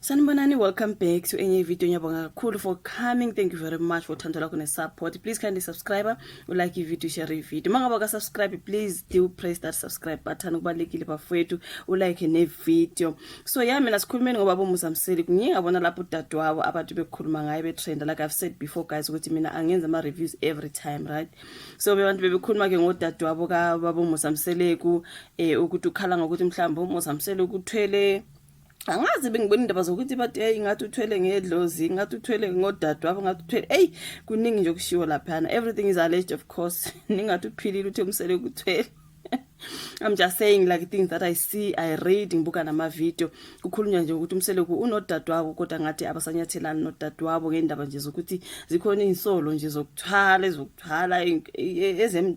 Sanibonani, welcome back to any video. Ngiyabonga kakhulu for coming. Thank you very much for thando lakho support. Please kindly subscribe, like video, share video. Mangaba ka subscribe, please do press that subscribe button ukubalekile bafowethu, ulike ne video. So yeah, mina sikhulumeni ngoba boMusamseli ngiyabona lapho udadewabo abantu bekhuluma ngaye betrend, like I've said before guys, ukuthi mina angenza ama reviews every time, right? So abantu bebekhuluma ke ngodadewabo ka baboMusamseli ukuthi ukhala ngokuthi mhlawumbe uMusamseli ukuthwele angazi bengibona indaba zokuthi bathi ingathi uthwele ngedlozi, ingathi uthwele ngodadewabo, ngathi uthwele kuningi nje okushiwo lapha. Everything is alleged, of course. Ningathi uphilile uthi umsele ukuthwele. I'm just saying like things that I see, I read ngibuka nama video. Kukhulunywa nje ukuthi umsele ku unodadewabo kodwa ngathi abasanyathelana nodadewabo ngendaba nje zokuthi zikhona insolo nje zokuthwala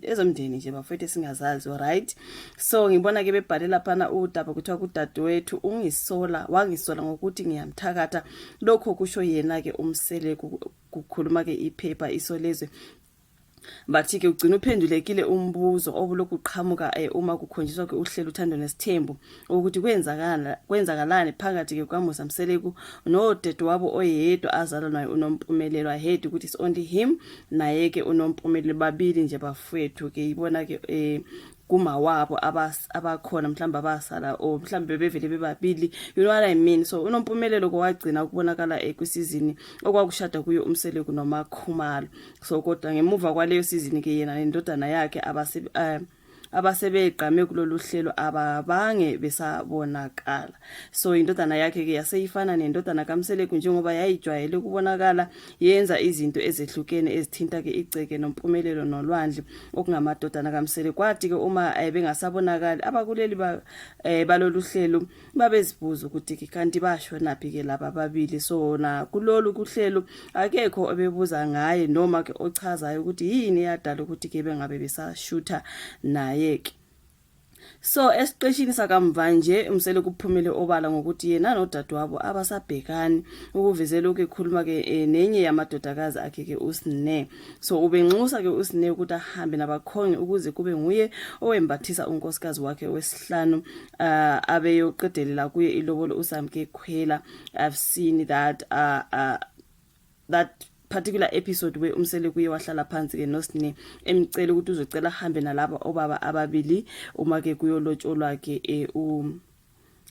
ezemndeni nje bafethu singazazi, alright? So ngibona ke bebhalela phana udaba kuthiwa kudadewethu wangisola ngokuthi ngiyamthakatha. Lokho kusho yena ke umsele kukhuluma ke iphepha isolezwe. Bathi ke ugcina uphendulekile umbuzo obulokhu uqhamuka uma kukhonjiswa ke uhlelo uthando nesithembu ukuthi kwenzakalani phakathi ke kwaMusamseli nodadewabo oyedwa azalwa naye uNompumelelo. I heard ukuthi it's only him naye ke uNompumelelo babili nje bafowethu ke ibona ke kuma wabo abakhona mhlamba abasala o mhlambe bevele bebabili, you know what I mean? So uNompumelelo kwagcina ukubonakala kwisizini okwakushada kuyo umsele kunoMakhumalo. So kodwa ngemuva kwaleyo sizini ke yena nendodana yakhe abasebeqame kulolu hlelo ababange besabonakala. So indodana yakhe ke yaseyifana nendodana kaMsele njengoba yayijwayele ukubonakala yenza izinto ezehlukene ezithinta ke igceke noMpumelelo noLwandle okungamadodana kaMsele. Kwathi ke uma bengasabonakali abakuleli balolu hlelo babezibuza ukuthi ke kanti basho naphi ke laba babili. So na kulolu kuhlelo akekho obebuza ngaye noma ke ochazayo ukuthi yini yadala ukuthi ke bengabe besashutha naye. So esiqeshini sakamva nje umsele kuphumele obala ngokuthi yena nodadewabo abasabhekani ukuvezela ukukhuluma ke nenye yamadodakazi akhe ke uSne. So ubenxusa ke uSne ukuthi ahambe nabakhongi ukuze kube nguye owembathisa unkosikazi wakhe wesihlanu abeyoqedelela kuye ilobolo uSamke Khwela. I've seen that particular episode where umsele kuye wahlala phansi ke noSne emcela ukuthi uzocela ahambe nalabo obaba ababili uma ke kuyolotsholwa ke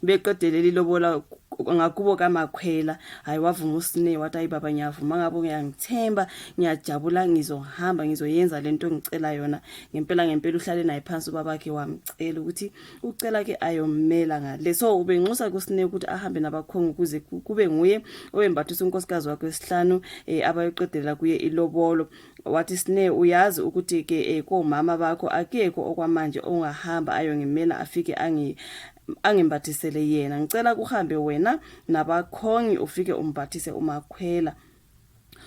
beqedelela ilobola ngakubo kaMakhwela. Hayi wavuma uSne wathi ayi baba ngiyavuma ngabo ngiyangithemba ngiyajabula ngizohamba ngizoyenza lento ngicela yona ngempela uhlale naye phansi babakhe wamcela ukuthi ucela ke ayommela ngale. So ubenxusa kuSne ukuthi ahambe nabakhongi ukuze kube nguye owembathisa unkosikazi wakhe wesihlanu abayoqedelela kuye ilobolo. Wathi Sne uyazi ukuthi ke komama bakho akekho okwamanje ongahamba ayongimela afike angimbathisele yena. Ngicela kuhambe wena nabakhongi ufike umbathise uMakhwela.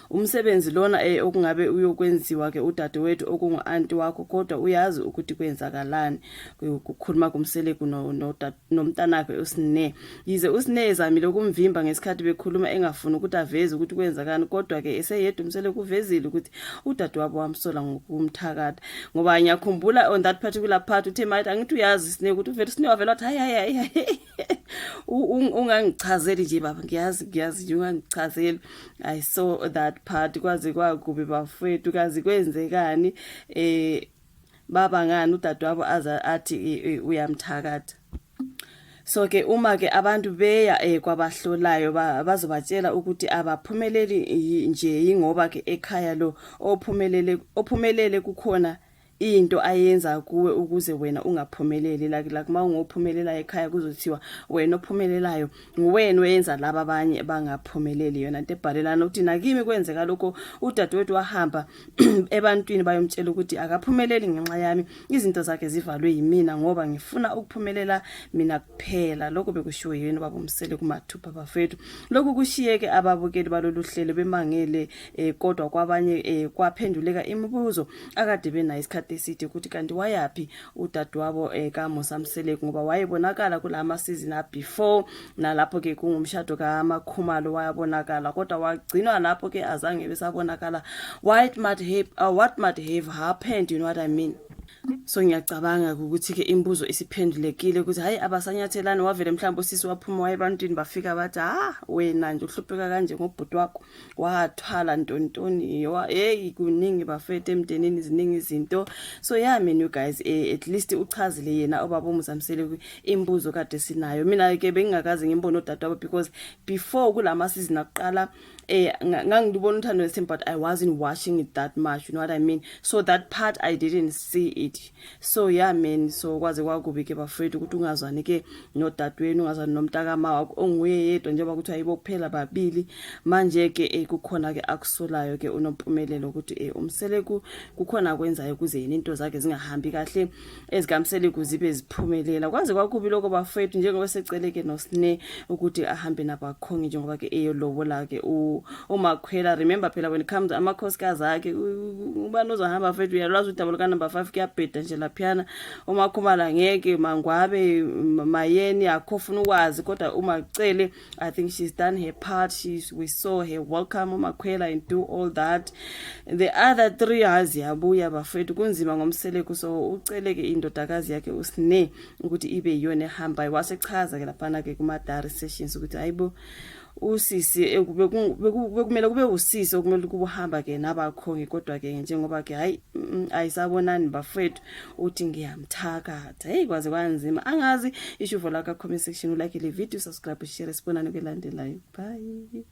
Umsebenzi lona okungabe uyokwenziwa ke udadewethu okungu-anti wakho kodwa uyazi ukuthi kwenzakalani. Ukukhuluma kumsele nomntanakhe uSne. Yize uSne ezamile ukumvimba ngesikhathi bekhuluma engafuni ukuthi aveze ukuthi kwenzakalani kodwa ke eseyedwa umsele kuvezile ukuthi udadewabo wamsola ngokumthakatha. Ngoba ngiyakhumbula on that particular part uthe mayithi angithi uyazi Sne ukuthi uvele Sne wavela wathi hayi ungangichazeli nje baba ngiyazi ungangichazeli. I saw that part kwaze kwakube bafowethu kazi kwenzekani baba ngani udadewabo athi uyamthakatha. So ke uma ke abantu beya kwabahlolayo bazobatshela ukuthi abaphumeleli nje ingoba ke ekhaya lo ophumelele kukhona into ayenza kuwe ukuze wena ungaphumeleli. Like uma ungophumelela ekhaya kuzothiwa wena ophumelelayo nguwena oyenza laba abanye bangaphumeleli. Yona into ebhalelana ukuthi nakimi kwenzeka lokho udadewethu wahamba ebantwini bayomtshela ukuthi akaphumeleli ngenxa yami, izinto zakhe zivalwe yimina ngoba ngifuna ukuphumelela mina kuphela. Lokho bekushiwo yena babomsele kumathupha bafethu. Lokho kushiyeke ababukeli balolu hlelo bemangele kodwa kwabanye kwaphenduleka imibuzo akade benayo isikhathi esithi ukuthi kanti wayapi udadewabo kaMusamseli ngoba wayebonakala kulama season before nalapho ke kungumshado kaMakhumalo wayabonakala kodwa wagcinwa lapho ke azange besabonakala. What might have happened, you know what I mean? So ngiyacabanga ukuthi ke imbuzo isiphendulekile ukuthi hayi abasanyathelani wavele mhlawumbe usisi waphuma wayebantwini bafika bathi wena nje uhlupheka kanje ngobhuti wakho wathwala ntontoni hey kuningi bafethu emndenini ziningi izinto. So yeah man you guys at least uchazile yena obaba uMzamsele imbuzo kade sinayo. Mina ke bengingakaze ngimbone udadewabo because before kulama season aqala ngangibona uthando lweSithembu, but I wasn't watching it that much, you know what I mean? So that part I didn't see it. So yeah man, so kwaze kwakubi ke bafethu ukuthi ungazwani ke nodadewenu, ungazwani nomntakama wakho onguye yedwa njengoba kuthi ayibo kuphela babili. Manje ke kukhona ke akusolayo ke unompumelelo ukuthi uMsele kukhona kwenzayo kuze yena into zakhe zingahambi kahle, ezikamsele kuzibe ziphumelela. Kwaze kwakubi lokho bafethu njengoba secele ke noSine ukuthi ahambe nabakhongi njengoba ke eyolobola ke uMakhwela. Remember phela when it comes amakhosikazi akhe ubani ozohamba bafethu uyalwazi udabula ka number 5 kuyabheda nje laphana. uMakhumala ngeke, Mangwabe, Mayeni akhofuna ukwazi kodwa uMacele I think she's done her part. We saw her welcome uMakhwela and do all that. The other 3 aziyabuya bafethu kunzima ngomseleku. So ucele ke indodakazi yakhe uSine ukuthi ibe yiyona ehamba. Wasechaza ke laphana ke kuma diary sessions ukuthi hayibo usisi bekumele kube usisi okumele kubuhamba ke nabakhongi kodwa ke njengoba ke hayi ayisabonani bafethu uthi ngiyamthakatha. Hey kwaze kwanzima angazi ishuvo la ka comment section, like le video, subscribe, share, sibonane kwelandelayo. Bye.